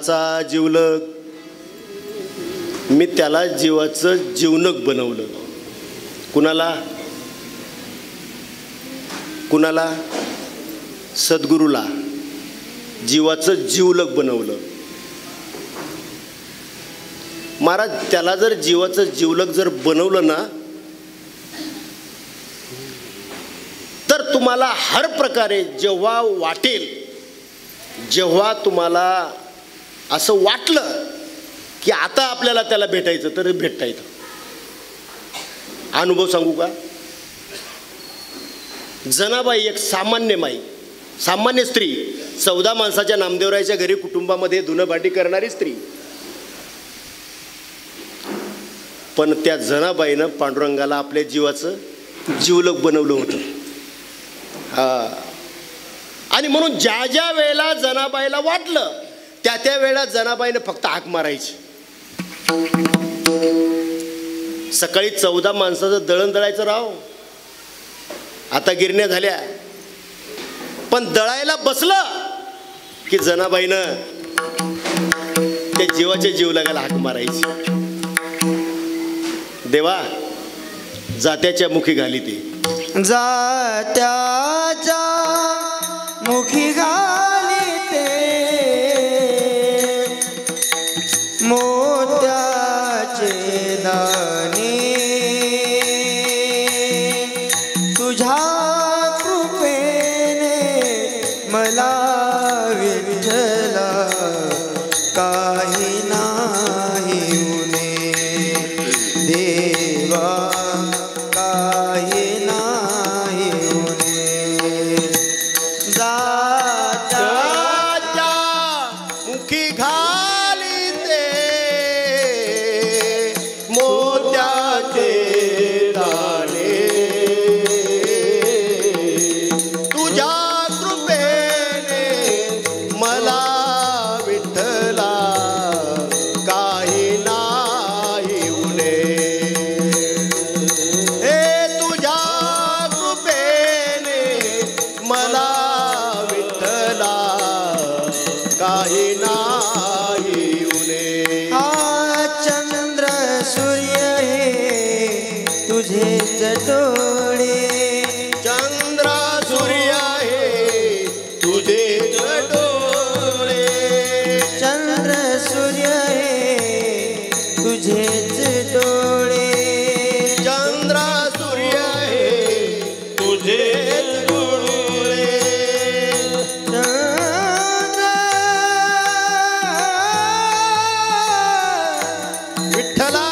माणसाचा जिवलग, मी त्याला जीवाचं जीवनक बनवलं. कुणाला? कुणाला? सद्गुरूला जीवाचं जीवलग बनवलं. महाराज, त्याला जर जीवाचं जीवलग जर बनवलं ना, तर तुम्हाला हर प्रकारे जेव्हा वाटेल, जेव्हा तुम्हाला असं वाटलं की आता आपल्याला त्याला भेटायचं, तर भेटता येतं. अनुभव सांगू का? जनाबाई एक सामान्य माई, सामान्य स्त्री, 14 माणसाच्या नामदेवरायच्या घरी कुटुंबामध्ये धुणं भांडी करणारी स्त्री. पण त्या जनाबाईनं पांडुरंगाला आपल्या जीवाचं जीवलग बनवलं होतं. आणि म्हणून ज्या ज्या वेळेला जनाबाईला वाटलं त्या त्या वेळेला जनाबाईनं फक्त हाक मारायची. सकाळी 14 माणसाचं दळण दळायचं राव, आता गिरण्या झाल्या, पण दळायला बसलं की जनाबाईनं त्या जीवाच्या जीवलगाला हाक मारायची. देवा जात्याच्या मुखी घाली ती, जात्याच्या मुखी घाली ते मोत्याचे दाणे, तुझ्या कृपेने मला विठ्ठला काही नाही उणे, देवा काही नाही उणे. जात्याच्या मुखी घाली ते मोत्याचे दाणे, तुझ्या कृपेने मला विठ्ठला काही नाही उणे. हे तुझ्या कृपेने मला विठ्ठला काही नाही उणे. हा चंद्र सूर्य हे तुझेच डोळे, चंद्र सूर्य हे तुझे डोळे, चंद्र सूर्य हे तुझेच डोळे, चंद्र सूर्य हे तुझे डोळे. विठ्ठला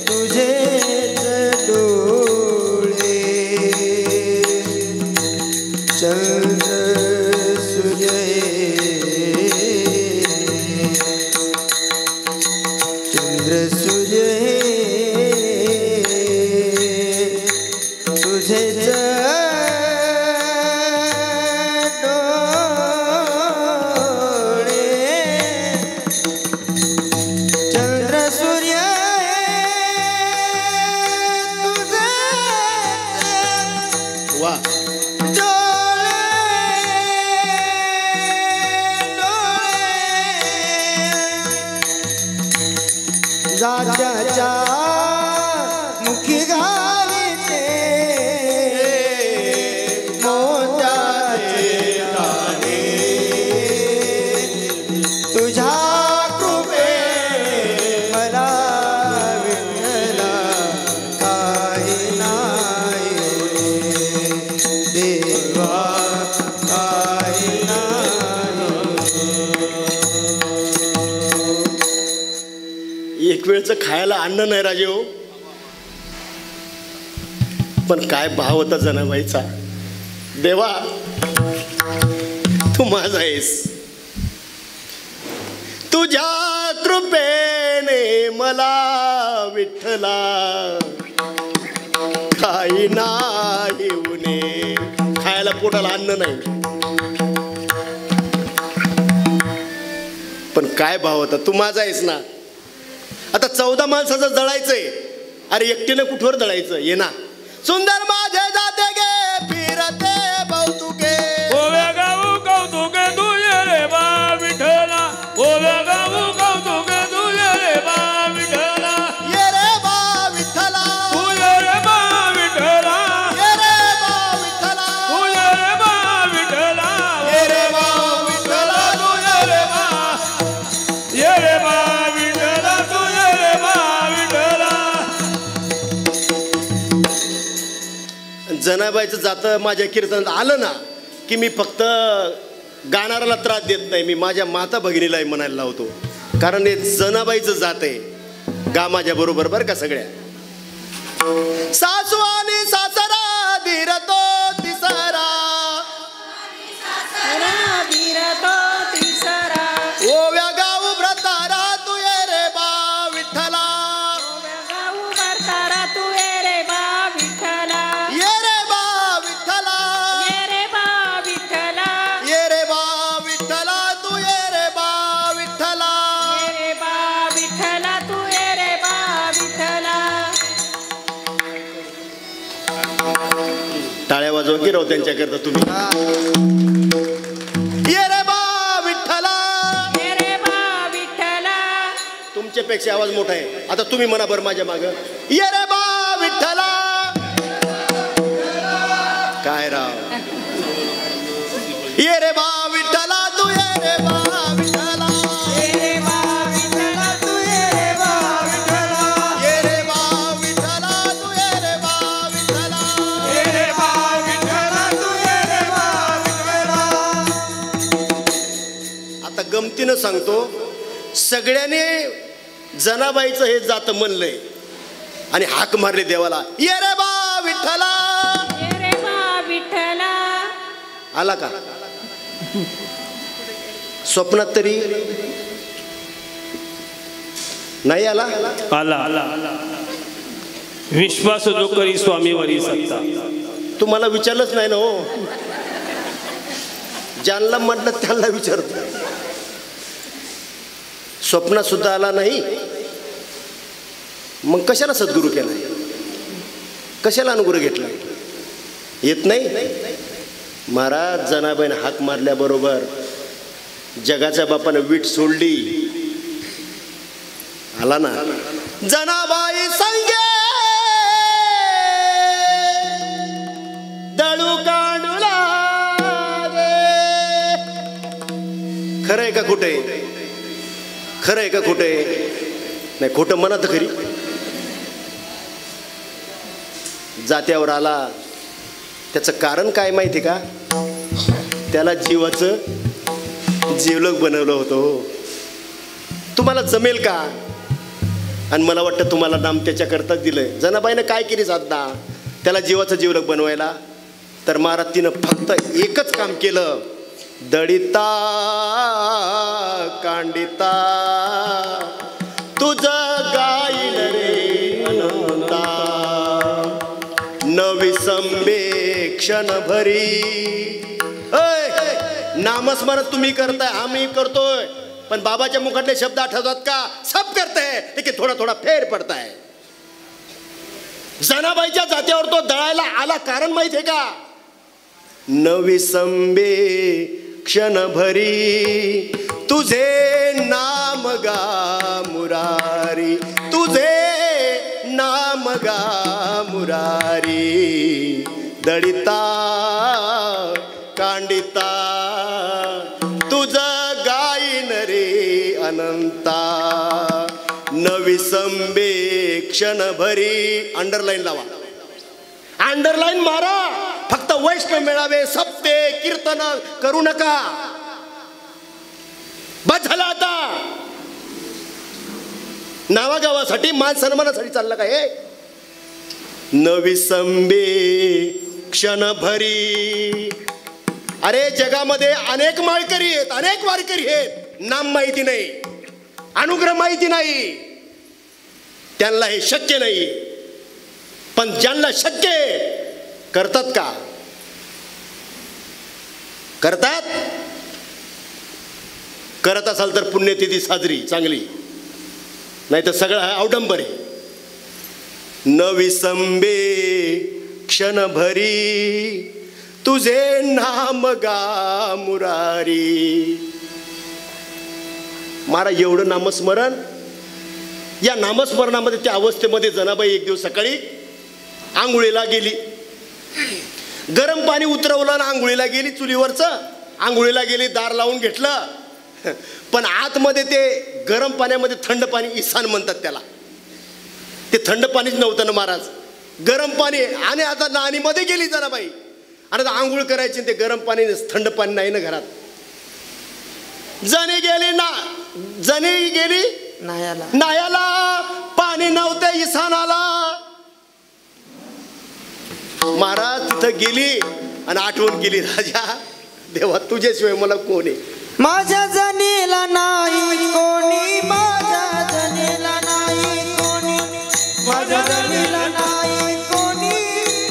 तुझेच डोळे, चंद्र सूर्य चंद्र सूर्य तुझेच डोळे, चंद्र सूर्य तुझेच वा, डोळे, डोळे. जात्याच्या मुखी घाली ते मोत्याचे दाणे, तुझ्या कृपेने मला विठ्ठला काही नाही उणे, देवा काही नाही. एक वेळचं खायला अन्न नाही राजे हो, पण काय भाव होता जनाबाईचा. देवा तू माझा आहेस, तुझ्या कृपेने मला विठ्ठला काही नाही उणे. खायला पोटाला अन्न नाही, पण काय भाव होता. तू माझा आहेस ना. आता 14 माणसाचं जळायचंय, अरे एकटीनं कुठवर जळायचं. ये ना सुंदर माझे जाते गे फिरते बहुतुके, गोव्या गाऊ जनाबाईचं जातं माझ्या कीर्तनात आलं ना की मी फक्त गाणाऱ्याला त्रास देत नाही, मी माझ्या माता भगिनीलाही म्हणायला लावतो, कारण हे जनाबाईचं जात आहे. गा माझ्या बरोबर बरं का सगळ्या. सासू आणि सासरा धीरतो तिसरा, ओव्या गाऊ व्रतारा तू ये रे बा विठ्ठला, ये रे बा विठ्ठला, ये रे बा विठ्ठला, तू ये रे बा विठ्ठला. टाळ्या वाजवा की राव त्यांच्याकरता तुम्ही. ये रे बा विठ्ठला, तुमच्यापेक्षा आवाज मोठा आहे. आता तुम्ही म्हणा बरं माझ्या माग, ये रे बा विठ्ठला. काय राव, ये रे बा विठ्ठला, तू ये रे बा विठ्ठला, ये रे बा विठ्ठला, तू ये रे बा विठ्ठला, ये रे बा विठ्ठला, तू ये रे बा विठ्ठला, ये रे बा विठ्ठला, तू ये रे बा विठ्ठला. आता गमतीनं सांगतो, सगळ्यांनी जनाबाईचं हे जात म्हणलंय आणि हाक मारले देवाला, ये रे बा विठ्ठला. आला का स्वप्नात तरी नाही आला? आला. विश्वास जो करी स्वामीवरी सत्ता. तुम्हाला विचारलंच नाही ना हो, ज्यांना म्हटलं त्यांना विचारतो. स्वप्नात सुद्धा आला नाही, मग कशाला सद्गुरू केलाय, कशाला अनुग्रह घेतला? येत नाही. महाराज जनाबाईने हाक मारल्याबरोबर जगाच्या बापानं वीट सोडली. आला ना जनाबाई संगे दळू काढू लागे. खरंय का कुठे, खरंय का कुठे? नाही, खोटं म्हणत खरी. जात्यावर आला, त्याचं कारण काय माहिती का? त्याला जीवाचं जीवलग बनवलं होतं. तुम्हाला जमेल का? आणि मला वाटतं तुम्हाला नाम त्याच्याकरताच दिलंय. जनाबाईनं काय केली साधना त्याला जीवाचं जीवलग बनवायला? तर महाराज तिनं फक्त एकच काम केलं, दळिता कांडिता तुझं गाईल रे अनंता, नविसंबे क्षण भरी. नामस्मरण तुम्ही करताय, आम्ही करतोय, पण बाबाच्या मुखातले शब्द आठवतात का? सब करताय, लेकिन थोडा थोडा फेर पडताय. जनाबाईच्या जात्यावर तो दळायला आला, कारण माहिती आहे का? नविसंबे क्षण भरी तुझे नाम गा मुरारी, तुझे नाम गा मुरारी. दळिता कांडिता तुझं गाईन रे अनंता, नविसंबे क्षण भरी. अंडरलाईन लावा, अंडरलाईन मारा. फक्त वैष्णव मेळावे सप्ते कीर्तन करू नका. बस झालं आता. नावागावासाठी मान सन्मानासाठी चाललं का हे? नविसंबे क्षण भरी. अरे जगामध्ये अनेक माळकरी आहेत, अनेक वारकरी आहेत, नाम माहिती नाही, अनुग्रह माहिती नाही, त्यांना हे शक्य नाही. पण ज्यांना शक्य आहे करतात का? करतात. करत असाल तर पुण्यतिथी साजरी चांगली, नाही तर सगळं अवडंबर आहे. नविसंबे क्षण भरी तुझे नाम गा मुरारी. महाराज एवढं नामस्मरण, या नामस्मरणामध्ये त्या अवस्थेमध्ये जनाबाई एक दिवस सकाळी आंघोळीला गेली. गरम पाणी उतरवलं आणि आंघोळीला गेली. चुलीवरचं आंघोळीला गेली, दार लावून घेतलं, पण आतमध्ये ते गरम पाण्यामध्ये थंड पाणी, इसान म्हणतात त्याला, ते थंड पाणीच नव्हतं ना महाराज. गरम पाणी आणि आता नाणीमध्ये गेली जनाबाई आणि आता आंघोळ करायची ते गरम पाणी थंड पाणी नाही ना घरात. जणी गेली नायाला पाणी नव्हते इसानाला. महाराज तिथं गेली आणि आठवण केली राजा देवा तुझ्याशिवाय मला कोण आहे. माझ्या जनीला नाही कोणी माझ्या जनीला नाही कोणी माझ्या जनीला नाही कोणी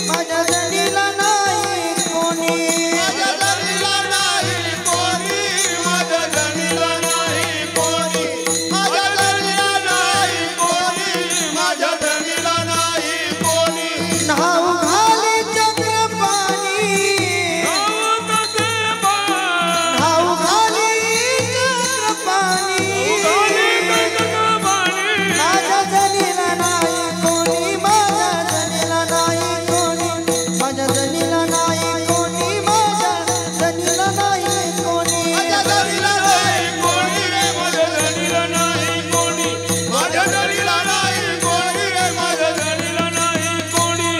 माझ्या जनीला नाही कोणी माझ्या जनीला नाही कोणी माझ्या जनीला नाही कोणी माझ्या जनीला नाही कोणी माझ्या जनीला नाही कोणी. नाव घाली चक्रपाणी नाव घाली चक्रपाणी माझ्या जनीला नाही कोणी माझ्या जनीला नाही कोणी माझ्या जनीला नाही कोणी माझ्या जनीला नाही कोणी माझ्या जनीला नाही कोणी रे माझ्या जनीला नाही कोणी माझ्या जनीला नाही कोणी रे माझ्या जनीला नाही कोणी.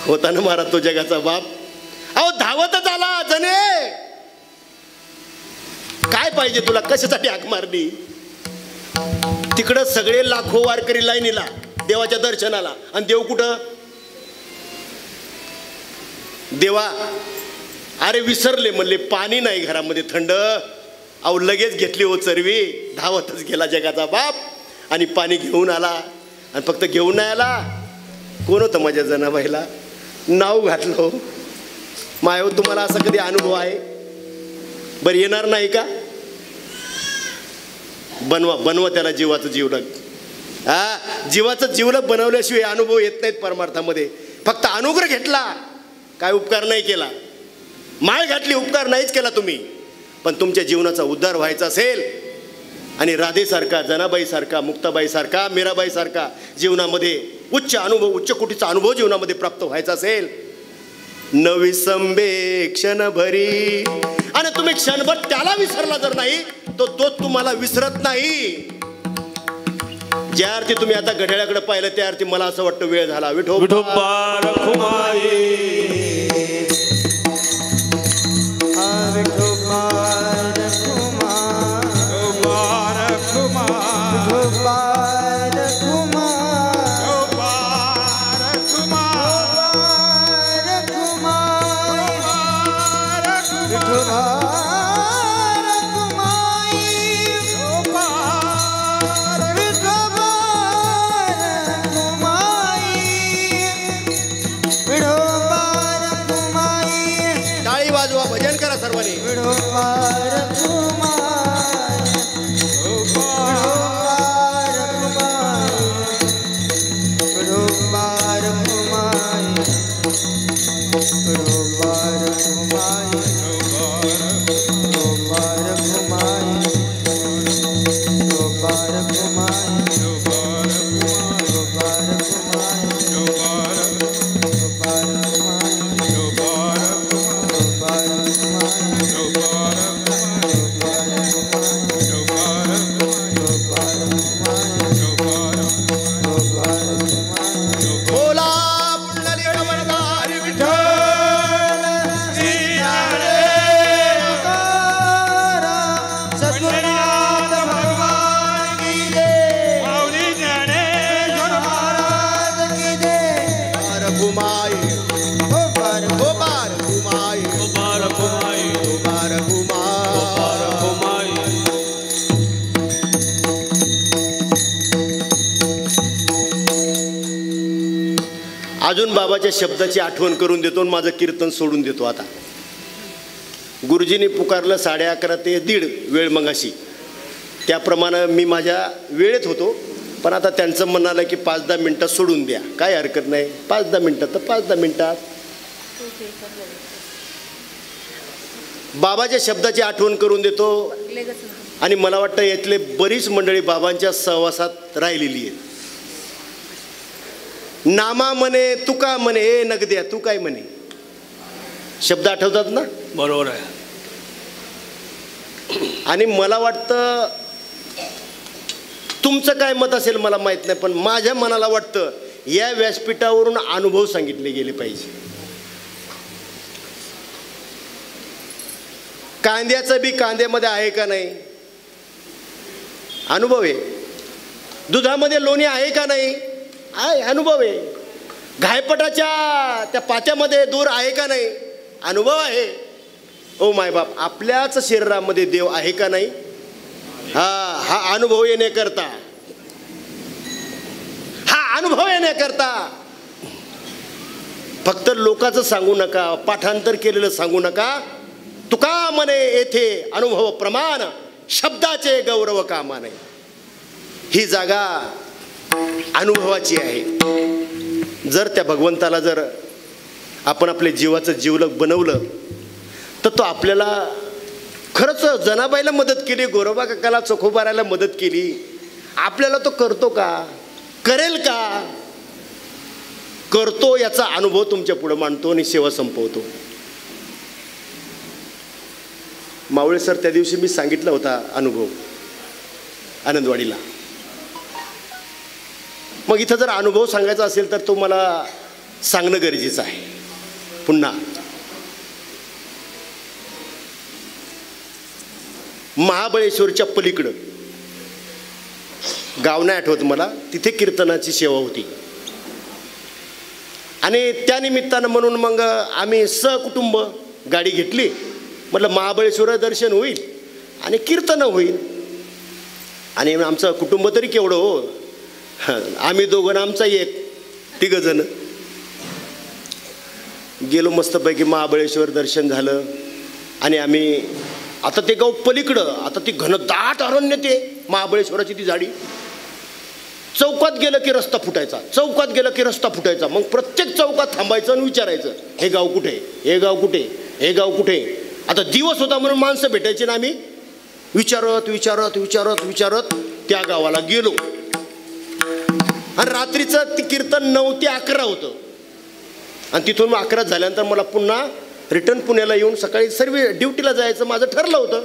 होता ना महाराज तो जगाचा बाप. अहो धावतच आला जने. काय पाहिजे तुला कशासाठी हाक मारली. तिकडं सगळे लाखो वारकरी लाईनीला देवाच्या दर्शनाला आणि देव कुठं. देवा अरे विसरले म्हणले पाणी नाही घरामध्ये थंड. अहो लगेच घेतली हो चरवी. धावतच गेला जगाचा बाप आणि पाणी घेऊन आला आणि फक्त घेऊन नाही आला. कोण होतं माझ्या जनाबाईला नाव घातलं हो. मायो तुम्हाला असा कधी अनुभव आहे. बरं येणार नाही का. बनवा त्याला जीवाचं जीवलग. जीवाचं जीवलग बनवल्याशिवाय अनुभव येत नाहीत परमार्थामध्ये. फक्त अनुग्रह घेतला काय उपकार नाही केला. माळ घातली उपकार नाहीच केला तुम्ही. पण तुमच्या जीवनाचा उद्धार व्हायचा असेल आणि राधेसारखा जनाबाईसारखा मुक्ताबाईसारखा मीराबाईसारखा जीवनामध्ये उच्च अनुभव उच्च कोटीचा अनुभव जीवनामध्ये प्राप्त व्हायचा असेल नविसंबे क्षणभरी आणि तुम्ही क्षणभर त्याला विसरला जर नाही तो तुम्हाला विसरत नाही. ज्या अर्थी तुम्ही आता घड्याळाकडे पाहिलं त्या अर्थी मला असं वाटतं वेळ झाला. विठोबा रखुमाई अजून बाबाच्या शब्दाची आठवण करून देतो आणि माझं कीर्तन सोडून देतो. आता गुरुजींनी पुकारलं 11:30 ते 1:30 वेळ मगाशी. त्याप्रमाणे मी माझ्या वेळेत होतो. पण आता त्यांचं म्हणणं आलं की 5-10 मिनटं सोडून द्या. काय हरकत नाही. 5-10 मिनटं तर 5-10 मिनटात बाबाच्या शब्दाची आठवण करून देतो. आणि मला वाटतं यातले बरीच मंडळी बाबांच्या सहवासात राहिलेली आहे. नामा म्हणे तुका म्हणे ए नगद्या तू काय म्हणे शब्द आठवतात ना. बरोबर आहे. आणि मला वाटतं तुमचं काय मत असेल मला माहीत नाही, पण माझ्या मनाला वाटतं या व्यासपीठावरून अनुभव सांगितले गेले पाहिजे. कांद्याचं बी कांद्यामध्ये आहे का नाही अनुभव आहे. दुधामध्ये लोणी आहे का नाही आहे अनुभव आहे. घायपटाच्या त्या पात्यामध्ये दूर आहे का नाही अनुभव आहे. ओ माय बाप, आपल्याच शरीरामध्ये देव आहे का नाही हा अनुभव येण्याकरता फक्त लोकांचं सांगू नका, पाठांतर केलेलं सांगू नका. तुका म्हणे येथे अनुभव प्रमाण, शब्दाचे गौरव कामा नाही. ही जागा अनुभवाची आहे. जर त्या भगवंताला जर आपण आपल्या जीवाचं जिवलग बनवलं तर तो आपल्याला खरंच जनाबाईला मदत केली, गोरोबा काकाला चोखोबाराला मदत केली, आपल्याला तो करतो का, करेल का? करतो याचा अनुभव तुमच्या पुढे मांडतो आणि सेवा संपवतो. मावळे सर त्या दिवशी मी सांगितला होता अनुभव आनंदवाडीला. मग इथं जर अनुभव सांगायचा असेल तर तो मला सांगणं गरजेचं आहे. पुन्हा महाबळेश्वरच्या पलीकडं गाव नाही आठवत मला, तिथे कीर्तनाची सेवा होती आणि त्या निमित्तानं म्हणून मग आम्ही सहकुटुंब गाडी घेतली. म्हटलं महाबळेश्वर दर्शन होईल आणि कीर्तन होईल. आणि आमचं कुटुंब तरी केवढं हो, आम्ही दोघं आमचा एक, तिघं जण गेलो. मस्तपैकी महाबळेश्वर दर्शन झालं आणि आम्ही आता ते गाव पलीकडं, आता ती घनदाट अरण्य, ते महाबळेश्वराची ती झाडी. चौकात गेलं की रस्ता फुटायचा, चौकात गेलं की रस्ता फुटायचा. मग प्रत्येक चौकात थांबायचं आणि विचारायचं हे गाव कुठे, हे गाव कुठे, हे गाव कुठे. आता दिवस होता म्हणून माणसं भेटायची ना, आम्ही विचारत विचारत विचारत विचारत त्या गावाला गेलो. आणि रात्रीचं ती कीर्तन 9 ते 11 होतं. आणि तिथून मग 11 झाल्यानंतर मला पुन्हा रिटर्न पुण्याला येऊन सकाळी सर्व ड्युटीला जायचं माझं ठरलं होतं.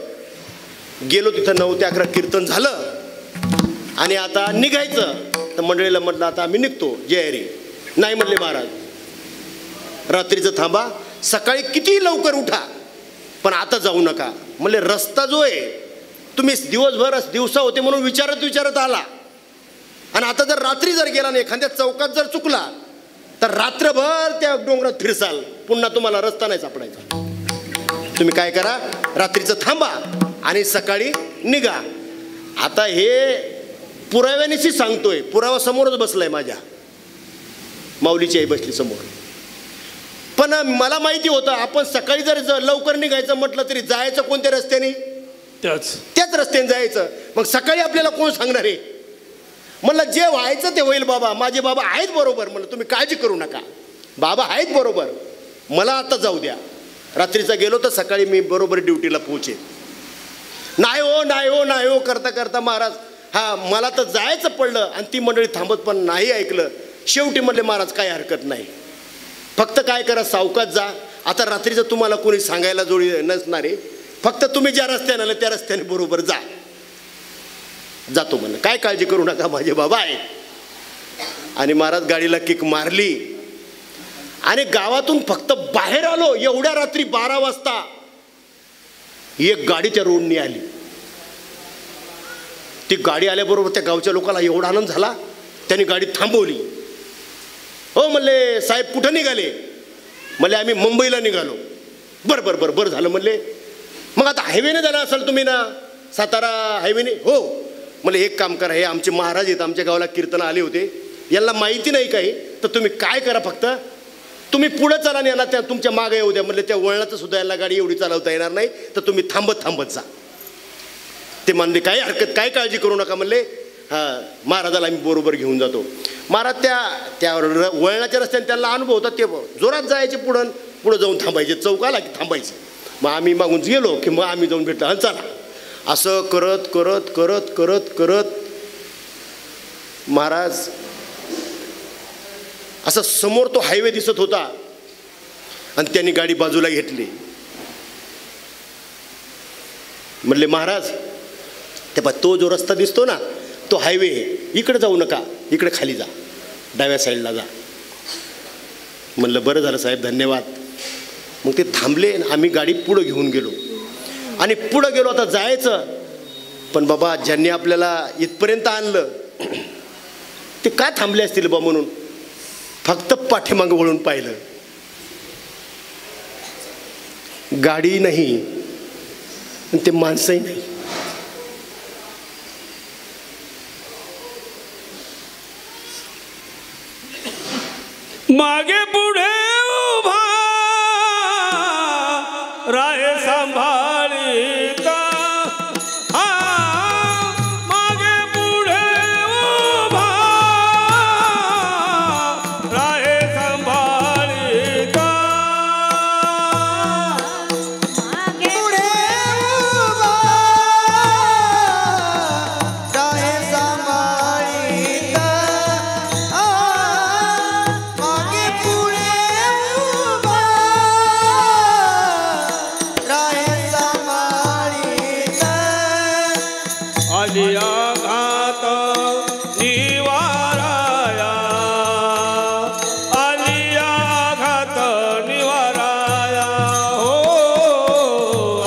गेलो तिथं 9 ते 11 कीर्तन झालं आणि आता निघायचं. तर मंडळीला म्हटलं आता आम्ही निघतो, जय हरी. नाही म्हणले महाराज, रात्रीचं थांबा, सकाळी किती लवकर उठा, पण आता जाऊ नका. म्हणले रस्ता जो आहे तुम्ही दिवसभर दिवसा होते म्हणून विचारत विचारत आला, आणि आता जर रात्री जर गेला नाही एखाद्या चौकात जर चुकला तर रात्रभर त्या डोंगरात फिरसाल, पुन्हा तुम्हाला रस्ता नाही सापडायचा. तुम्ही काय करा, रात्रीचं थांबा आणि सकाळी निघा. आता हे पुराव्यानेशी सांगतोय, पुरावा समोरच बसलाय, माझ्या माऊलीची आई बसली समोर. पण मला माहिती होतं आपण सकाळी जर लवकर निघायचं म्हटलं तरी जायचं कोणत्या रस्त्याने, त्याच रस्त्याने जायचं. मग सकाळी आपल्याला कोण सांगणार आहे. म्हणलं जे व्हायचं ते होईल बाबा, माझे बाबा आहेत बरोबर. म्हणलं तुम्ही काळजी करू नका, बाबा आहेत बरोबर, मला आता जाऊ द्या. रात्रीचा गेलो तर सकाळी मी बरोबर ड्युटीला पोहोचे. नाही हो नाही हो नाही हो करता करता महाराज मला तर जायचं पडलं आणि ती मंडळी थांबत पण नाही ऐकलं. शेवटी म्हणले महाराज काय हरकत नाही, फक्त काय करा सावकाश जा. आता रात्रीचं तुम्हाला कोणी सांगायला जोडी नसणार आहे, फक्त तुम्ही ज्या रस्त्याने आले त्या रस्त्याने बरोबर जा. जातो म्हणलं, काय काळजी करू नका, माझे बाबा आहे. आणि महाराज गाडीला किक मारली आणि गावातून फक्त बाहेर आलो. एवढ्या रात्री 12 वाजता एक गाडी त्या रोडनी आली. ती गाडी आल्याबरोबर त्या गावच्या लोकांना एवढा आनंद झाला, त्यांनी गाडी थांबवली. हो म्हणले साहेब कुठं निघाले. म्हणले आम्ही मुंबईला निघालो. बरं बरं बरं बरं झालं म्हणले. मग आता हायवेने जाणार असाल तुम्ही ना, सातारा हायवेने. हो म्हणले एक काम करा, हे आमचे महाराज आहेत, आमच्या गावाला कीर्तन आले होते, यांना माहिती नाही काही, तर तुम्ही काय करा, फक्त तुम्ही पुढं चला आणि यांना त्या तुमच्या मागे येऊ द्या. म्हणले त्या वळणाचं सुद्धा यांना गाडी एवढी चालवता येणार नाही, तर तुम्ही थांबत थांबत जा. ते म्हणले काय हरकत, काय काळजी करू नका. म्हणले हां महाराजाला आम्ही बरोबर घेऊन जातो. महाराज त्या वळणाच्या रस्त्याने त्यांना अनुभव होता, ते जोरात जायचे, पुढं जाऊन थांबायचे, चौक आला की थांबायचे. मग आम्ही मागून गेलो की मग आम्ही जाऊन भेटलो, हां चला. असं करत करत करत करत करत महाराज असं समोर तो हायवे दिसत होता आणि त्यांनी गाडी बाजूला घेतली. म्हणले महाराज ते तो जो रस्ता दिसतो ना, तो हायवे इकडे जाऊ नका, इकडे खाली जा, डाव्या साईडला जा. म्हणलं बरं झालं साहेब, धन्यवाद. मग ते थांबले, आम्ही गाडी पुढं घेऊन गेलो आणि पुढं गेलो. आता जायचं, पण बाबा ज्यांनी आपल्याला इथपर्यंत आणलं ते काय थांबले असतील बा म्हणून फक्त पाठीमागं वळून पाहिलं. गाडी नाही आणि ते माणसंही नाही. मागे पुढे उभा राहे सांभाळीता, मागे पुढे उभा राहे सांभाळीता. पुढे उभा राहे सांभाळीत, मागे पुढे उभा राहे सांभाळीत. आलिया घात निवाराया, आलिया घात निवाराया, हो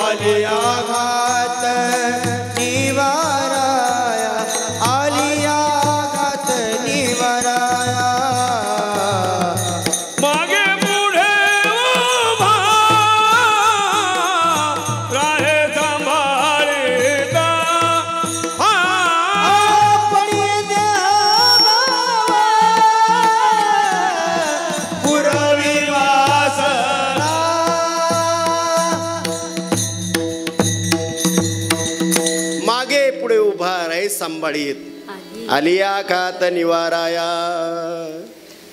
आलिया घात निवाराया, आलिया घात निवाराया. मागे पुढे उभा राहे सांभाळीता, पडी द्या बाबा पुरवी वासना. मागे पुढे उभा राही सांभाळीत, आलिया खात निवाराया.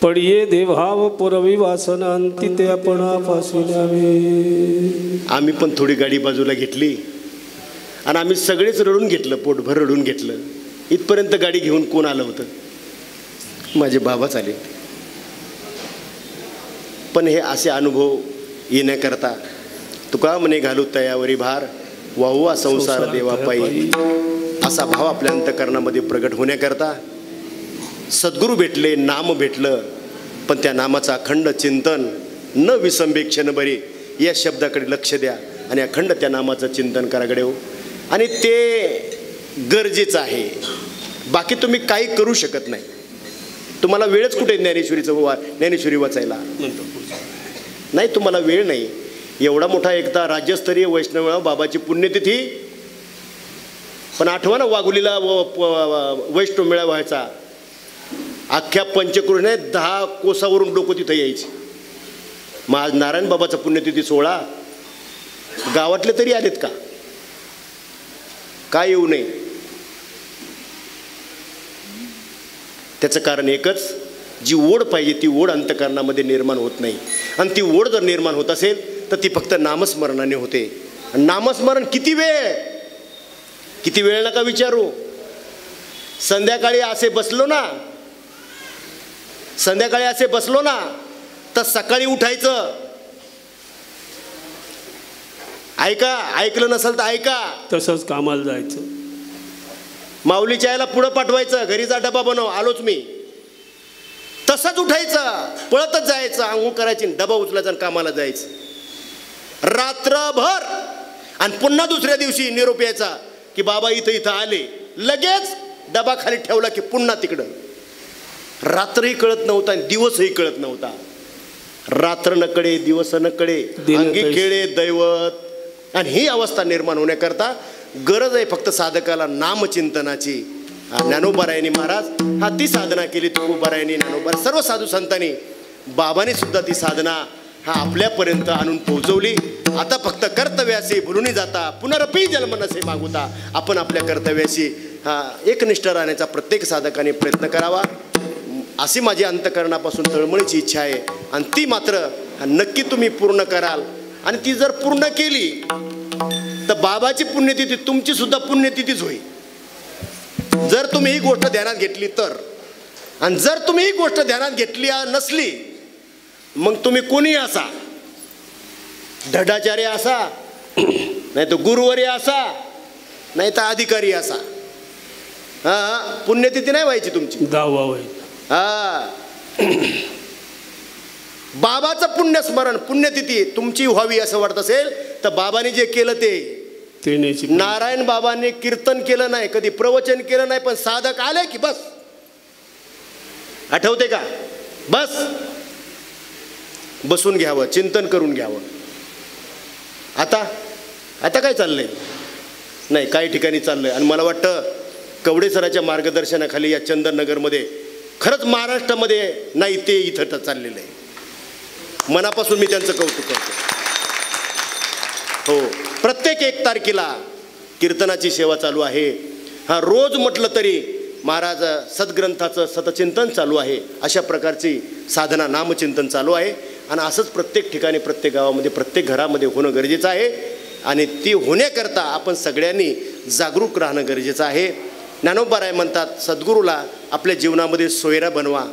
पडिये देभाव पुरवी वासना, अंती ते आपणापासून न्यावे. आम्ही पण थोडी गाडी बाजूला घेतली आणि आम्ही सगळेच रडून घेतलं, पोटभर रडून घेतलं. इथपर्यंत गाडी घेऊन कोण आलं होतं? माझे बाबाच आले. पण हे असे अनुभव येण्याकरता तुका म्हणे घालू तयावरी भार, वाहुवा संसार देवा पायी, असा भाव आपल्या अंतकरणामध्ये प्रगट होण्याकरता सद्गुरू भेटले, नाम भेटलं. पण त्या नामाचा अखंड चिंतन, न विसंबे क्षणभरी, या शब्दाकडे लक्ष द्या आणि अखंड त्या नामाचं चिंतन कराकडे हो. आणि ते गरजेचं आहे. बाकी तुम्ही काही करू शकत नाही. तुम्हाला वेळच कुठे ज्ञानेश्वरी वाचायला नाही, तुम्हाला वेळ नाही. एवढा मोठा एकदा राज्यस्तरीय वैष्णव बाबाची पुण्यतिथी, पण आठवा ना वाघुलीला वैष्णव मेळा व्हायचा. अख्ख्या पंचक्रोशीने 10 कोसावरून लोक तिथं यायची. मग आज नारायण बाबाचा पुण्यतिथी सोहळा गावातले तरी आलेत का? काय येऊ नये? त्याचं कारण एकच, जी ओढ पाहिजे ती ओढ अंतकरणामध्ये निर्माण होत नाही. आणि ती ओढ जर निर्माण होत असेल तर ती फक्त नामस्मरणाने होते. नामस्मरण किती वेळ, किती वेळ नका विचारू. संध्याकाळी असे बसलो ना, संध्याकाळी असे बसलो ना तर सकाळी उठायचं. ऐका, ऐकलं नसेल तर ऐका. तसंच कामाला जायचं. माऊलीच्या याला पुढं पाठवायचं, घरीचा डबा बनव, आलोच मी. तसंच उठायचं, पळतच जायचं, आंघोळ करायची, डबा उचलायचा आणि कामाला जायचं रात्रभर. आणि पुन्हा दुसऱ्या दिवशी निरोप यायचा की बाबा इथं इथं आले. लगेच डबा खाली ठेवला की पुन्हा तिकडं. रात्रही कळत नव्हता आणि दिवसही कळत नव्हता. रात्र न कळे, दिवस न कळे, अंगी खेळे दैवत. आणि ही अवस्था निर्माण होण्याकरता गरज आहे फक्त साधकाला नामचिंतनाची. ज्ञानोबारायांनी महाराज हा ती साधना केली. तुकोबारायांनी, ज्ञानोबा, सर्व साधू संतांनी, बाबांनी सुद्धा ती साधना हा आपल्यापर्यंत आणून पोहोचवली. आता फक्त कर्तव्याशी भुलून जाता, पुनरपी जन्म नसे मागुता. आपण आपल्या कर्तव्याशी हा एकनिष्ठ राहण्याचा प्रत्येक साधकाने प्रयत्न करावा, अशी माझी अंतकरणापासून तळमळीची इच्छा आहे. आणि ती मात्र नक्की तुम्ही पूर्ण कराल. आणि ती जर पूर्ण केली तर बाबाची पुण्यतिथी तुमची सुद्धा पुण्यतिथीच होईल, जर तुम्ही ही गोष्ट ध्यानात घेतली तर. आणि जर तुम्ही ही गोष्ट ध्यानात घेतली नसली, मग तुम्ही कोणी असा, ढडाचार्य असा, नाही तर गुरुवर्य असा, नाही तर अधिकारी असा, हा, पुण्यतिथी नाही व्हायची तुमची. 10वा होईल. हा, बाबाचं पुण्यस्मरण पुण्यतिथी तुमची व्हावी असं वाटत असेल तर बाबांनी जे केलं ते न्यायची. नारायण बाबांनी कीर्तन केलं नाही, कधी प्रवचन केलं नाही, पण साधक आले की बस. आठवते का? बस बसून घ्यावं, चिंतन करून घ्यावं. आता काय चाललंय? नाही, काही ठिकाणी चाललंय. आणि मला वाटतं कवडे सराच्या मार्गदर्शनाखाली या चंदननगरमध्ये खरंच महाराष्ट्रामध्ये नाही ते इथं चाललेलं आहे. मनापासून मी त्यांचं कौतुक करतो. हो, प्रत्येक 1 तारखेला कीर्तनाची सेवा चालू आहे. हा, रोज म्हटलं तरी महाराज सद्ग्रंथाचं सतचिंतन चालू आहे. अशा प्रकारची साधना नामचिंतन चालू आहे. आणि असंच प्रत्येक ठिकाणी, प्रत्येक गावामध्ये, प्रत्येक घरामध्ये होणं गरजेचं आहे. आणि ती होण्याकरता आपण सगळ्यांनी जागरूक राहणं गरजेचं आहे. ज्ञानोबाराय म्हणतात, सद्गुरूला आपल्या जीवनामध्ये सोयरा बनवा,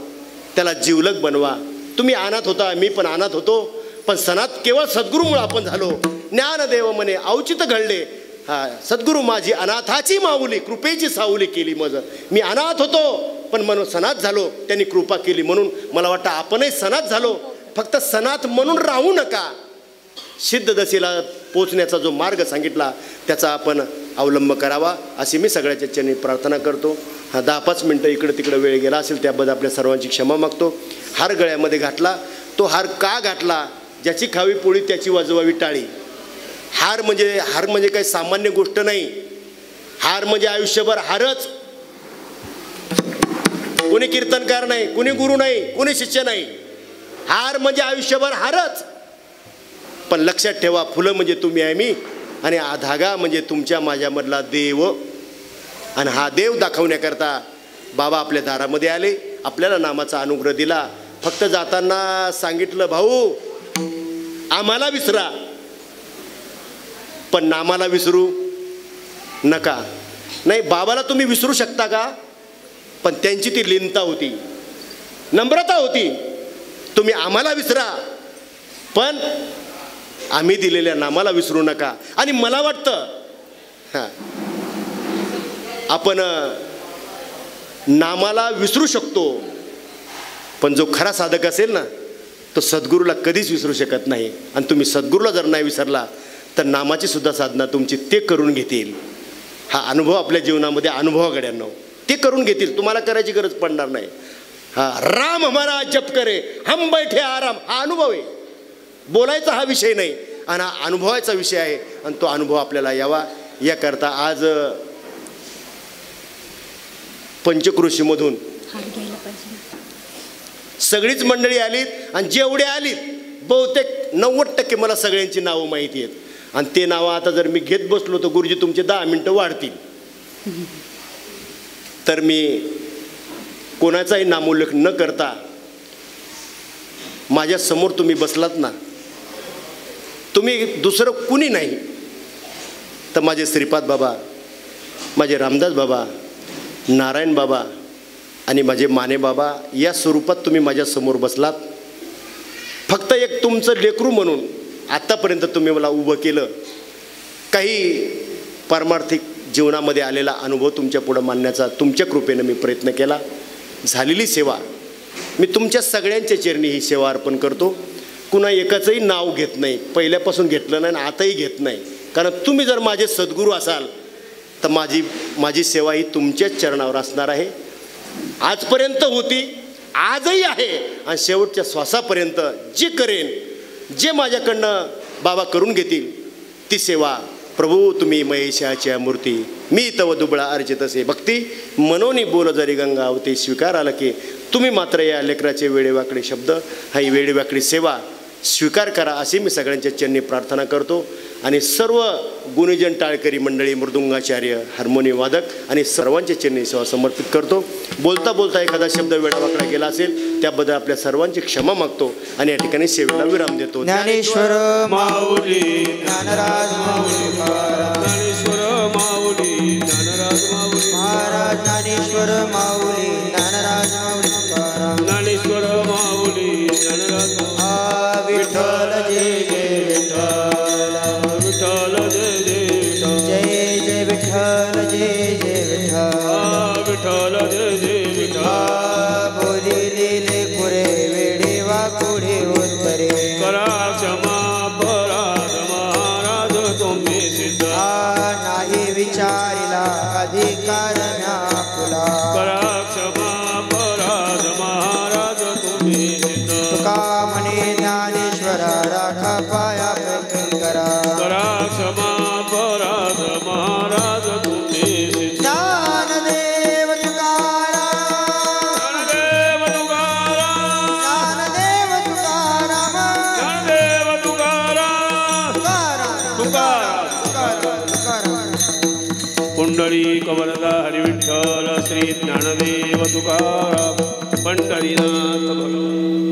त्याला जिवलग बनवा. तुम्ही अनाथ होता, मी पण अनाथ होतो, पण सनात केवळ सद्गुरूमुळे आपण झालो. ज्ञानदेव म्हणे औचित घडले, हा सद्गुरू माझी अनाथाची माऊली, कृपेची सावली केली मज. मी अनाथ होतो पण म्हणून सनात झालो, त्यांनी कृपा केली. म्हणून मला वाटतं आपणही सनात झालो. फक्त सनात म्हणून राहू नका. सिद्ध दशेला पोचण्याचा जो मार्ग सांगितला त्याचा आपण अवलंब करावा अशी मी सगळ्याच्या चरणी प्रार्थना करतो. हा 10-5 मिनटं इकडं तिकडं वेळ गेला असेल त्याबद्दल आपल्या सर्वांची क्षमा मागतो. हार गळ्यामध्ये घातला, तो हार का घातला? ज्याची खावी पोळी त्याची वाजवावी टाळी. हार म्हणजे काही सामान्य गोष्ट नाही. हार म्हणजे आयुष्यभर हारच. कोणी कीर्तनकार नाही, कोणी गुरु नाही, कोणी शिष्य नाही. हार म्हणजे आयुष्यभर हारच. पण लक्षात ठेवा, फुलं म्हणजे तुम्ही आहे मी, आणि धागा म्हणजे तुमच्या माझ्यामधला देव. आणि हा देव दाखवण्याकरता बाबा आपल्या दारामध्ये आले, आपल्याला नामाचा अनुग्रह दिला. फक्त जाताना सांगितलं, भाऊ आम्हाला विसरा पण नामाला विसरू नका. नाही, बाबाला तुम्ही विसरू शकता का? पण त्यांची ती लीनता होती, नम्रता होती. तुम्ही आम्हाला विसरा पण आम्ही दिलेल्या नामाला विसरू नका. आणि मला वाटतं आपण नामाला विसरू शकतो, पण जो खरा साधक असेल ना तो सद्गुरूला कधीच विसरू शकत नाही. आणि तुम्ही सद्गुरूला जर नाही विसरला तर नामाची सुद्धा साधना तुमची ते करून घेतील. हा अनुभव आपल्या जीवनामध्ये अनुभवागड्यांनो ते करून घेतील, तुम्हाला करायची गरज पडणार नाही. हा, राम हमारा जप करे हम बैठे आराम, हा अनुभव आहे. बोलायचा हा विषय नाही, आणि हा अनुभवाचा विषय आहे. आणि तो अनुभव आपल्याला यावा याकरता आज पंचक्रोशीमधून सगळीच मंडळी आलीत. आणि जेवढे आलीत बहुतेक 90% मला सगळ्यांची नावं माहिती आहेत. आणि ते नावं आता जर मी घेत बसलो तर गुरुजी तुमचे 10 मिनटं वाढतील. तर मी कोणाचाही नामोल्लेख न करता माझ्या समोर तुम्ही बसलात ना, तुम्ही दुसरं कुणी नाही तर माझे श्रीपाद बाबा, माझे रामदास बाबा, नारायण बाबा आणि माझे माने बाबा या स्वरूपात तुम्ही माझ्या समोर बसलात. फक्त एक तुमचं लेकरू म्हणून आत्तापर्यंत तुम्ही मला उभं केलं. काही पारमार्थिक जीवनामध्ये आलेला अनुभव तुमच्या पुढं मांडण्याचा तुमच्या कृपेनं मी प्रयत्न केला. झालेली सेवा मी तुमच्या सगळ्यांच्या चरणी ही सेवा अर्पण करतो. कुणा एकाचंही नाव घेत नाही, पहिल्यापासून घेतलं नाही आणि आताही घेत नाही. कारण तुम्ही जर माझे सद्गुरू असाल तर माझी सेवा ही तुमच्याच चरणावर असणार आहे. आजपर्यंत होती, आजही आहे, आणि शेवटच्या श्वासापर्यंत जे करेन, जे माझ्याकडनं बाबा करून घेतील ती सेवा. प्रभू तुम्ही महेशाच्या मूर्ती, मी तव दुबळा अर्चित असे भक्ती, मनोनी बोल जरी गंगावती स्वीकार आला की. तुम्ही मात्र या लेकराचे वेडेवाकडे शब्द, हा ही वेडेवाकडी सेवा स्वीकार करा अशी मी सगळ्यांच्या चरणी प्रार्थना करतो. आणि सर्व गुणीजन टाळकरी मंडळी, मृदुंगाचार्य, हार्मोनियम वादक आणि सर्वांच्या चरणी सेवा समर्पित करतो. बोलता बोलता एखादा शब्द वेडावाकडा गेला असेल त्याबद्दल आपल्या सर्वांची क्षमा मागतो आणि या ठिकाणी सेवेला विराम देतो. ज्ञानेश्वर माऊली ज्ञानराज माऊली ज्ञानेश्वर माऊली ज्ञानराज माऊली महाराज, ज्ञानेश्वर माऊली ज्ञानराज माऊली ज्ञानेश्वर माऊली ज्ञानराज माऊली. विठ्ठल जय जय विठ्ठल, विठ्ठल जय जय विठ्ठल, जय जय विठ्ठल, जय जय विठ्ठल. विठ्ठल जय जय विठ्ठल बोलिले कुरे वेडी वाकुडी उत्तरे करा क्षमा अपराध महाराज तुम्ही सिद्ध नाही विचारिला अधिकार म्यापुला करा क्षमा अपराध महाराज तुम्ही सिद्ध तुका म्हणे ज्ञानेश्वरा राखा पाया करा करा क्षमा अपराध महाराज तुम्ही सिद्ध ज्ञानदेव तुकाराम ज्ञानदेव तुकाराम ज्ञानदेव तुकाराम ज्ञानदेव तुकाराम तुकाराम तुकाराम तुकाराम पुंडरी कवरदा हरी विठ्ठल श्री ज्ञानदेव तुकाराम पंढरीनाथ भगवान